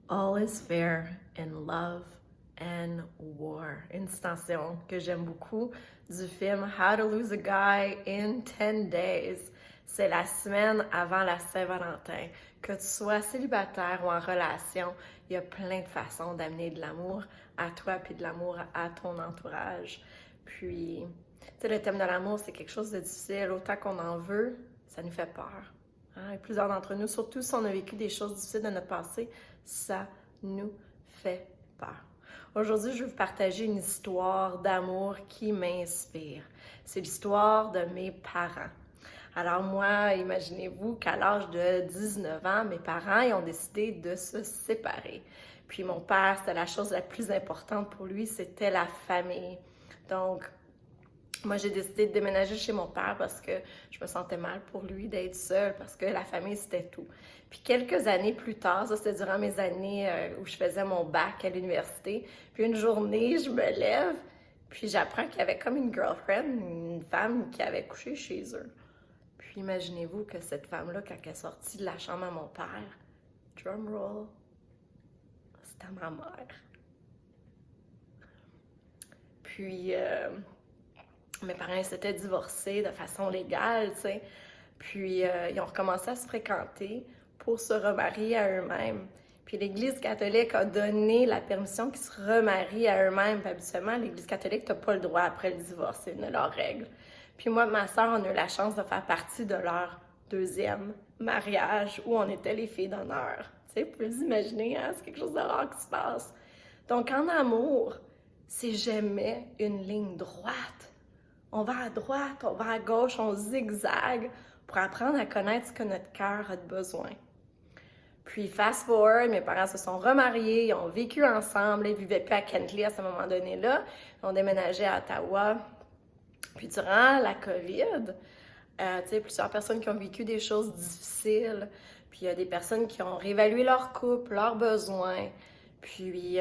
All is fair in love and war. Une citation que j'aime beaucoup du film How to Lose a Guy in 10 Days. C'est la semaine avant la Saint-Valentin. Que tu sois célibataire ou en relation, il y a plein de façons d'amener de l'amour à toi puis de l'amour à ton entourage. Puis, tu sais, le thème de l'amour, c'est quelque chose de difficile. Autant qu'on en veut, ça nous fait peur. Hein? Et plusieurs d'entre nous, surtout si on a vécu des choses difficiles de notre passé, ça nous fait peur. Aujourd'hui, je vais vous partager une histoire d'amour qui m'inspire. C'est l'histoire de mes parents. Alors moi, imaginez-vous qu'à l'âge de 19 ans, mes parents ils ont décidé de se séparer. Puis mon père, c'était la chose la plus importante pour lui, c'était la famille. Donc, moi, j'ai décidé de déménager chez mon père parce que je me sentais mal pour lui d'être seule, parce que la famille, c'était tout. Puis quelques années plus tard, ça c'était durant mes années où je faisais mon bac à l'université, puis une journée, je me lève, puis j'apprends qu'il y avait comme une girlfriend, une femme qui avait couché chez eux. Puis imaginez-vous que cette femme-là, quand elle est sortie de la chambre à mon père, drum roll, c'était ma mère. Puis... mes parents s'étaient divorcés de façon légale, tu sais. Puis, ils ont recommencé à se fréquenter pour se remarier à eux-mêmes. Puis, l'Église catholique a donné la permission qu'ils se remarient à eux-mêmes. Puis, habituellement, l'Église catholique n'a pas le droit après le divorce, c'est une de leurs règles. Puis, moi et ma sœur, on a eu la chance de faire partie de leur deuxième mariage où on était les filles d'honneur. Tu sais, vous pouvez vous imaginer, hein? C'est quelque chose de rare qui se passe. Donc, en amour, c'est jamais une ligne droite. On va à droite, on va à gauche, on zigzague pour apprendre à connaître ce que notre cœur a de besoin. Puis, fast forward, mes parents se sont remariés, ils ont vécu ensemble, ils vivaient plus à Kentley à ce moment-là, ils ont déménagé à Ottawa. Puis, durant la COVID, tu sais, plusieurs personnes qui ont vécu des choses difficiles, puis il y a des personnes qui ont réévalué leur couple, leurs besoins, puis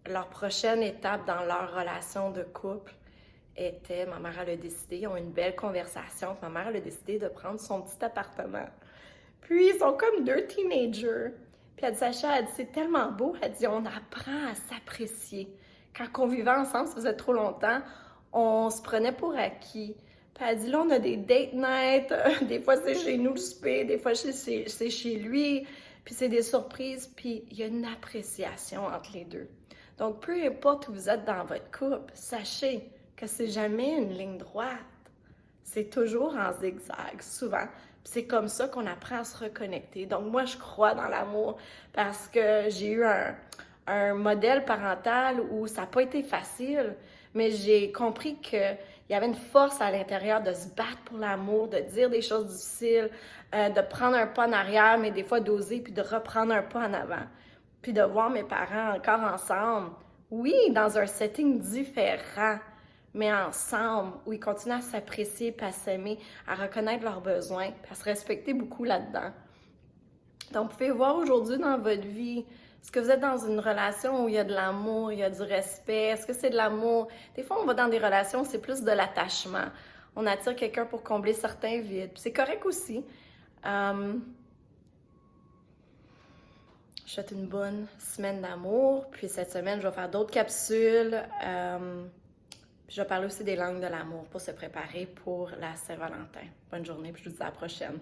leur prochaine étape dans leur relation de couple était, ma mère elle a décidé, ils ont une belle conversation, ma mère elle a décidé de prendre son petit appartement. Puis ils sont comme deux teenagers. Puis elle dit, Sacha, elle dit, c'est tellement beau, elle dit, on apprend à s'apprécier. Quand on vivait ensemble, ça faisait trop longtemps, on se prenait pour acquis. Puis elle dit, là, on a des date nights, des fois c'est chez nous le souper, des fois c'est chez lui, puis c'est des surprises, puis il y a une appréciation entre les deux. Donc, peu importe où vous êtes dans votre couple, sachez que c'est jamais une ligne droite. C'est toujours en zigzag, souvent. Puis c'est comme ça qu'on apprend à se reconnecter. Donc moi, je crois dans l'amour parce que j'ai eu un modèle parental où ça n'a pas été facile, mais j'ai compris qu'il y avait une force à l'intérieur de se battre pour l'amour, de dire des choses difficiles, de prendre un pas en arrière, mais des fois d'oser, puis de reprendre un pas en avant. Puis de voir mes parents encore ensemble. Oui, dans un setting différent, mais ensemble, où ils continuent à s'apprécier, puis à s'aimer, à reconnaître leurs besoins, puis à se respecter beaucoup là-dedans. Donc, vous pouvez voir aujourd'hui dans votre vie, est-ce que vous êtes dans une relation où il y a de l'amour, il y a du respect? Est-ce que c'est de l'amour? Des fois, on va dans des relations où c'est plus de l'attachement. On attire quelqu'un pour combler certains vides. Puis c'est correct aussi. Je souhaite une bonne semaine d'amour. Puis cette semaine, je vais faire d'autres capsules. Je vais parler aussi des langues de l'amour pour se préparer pour la Saint-Valentin. Bonne journée, puis je vous dis à la prochaine.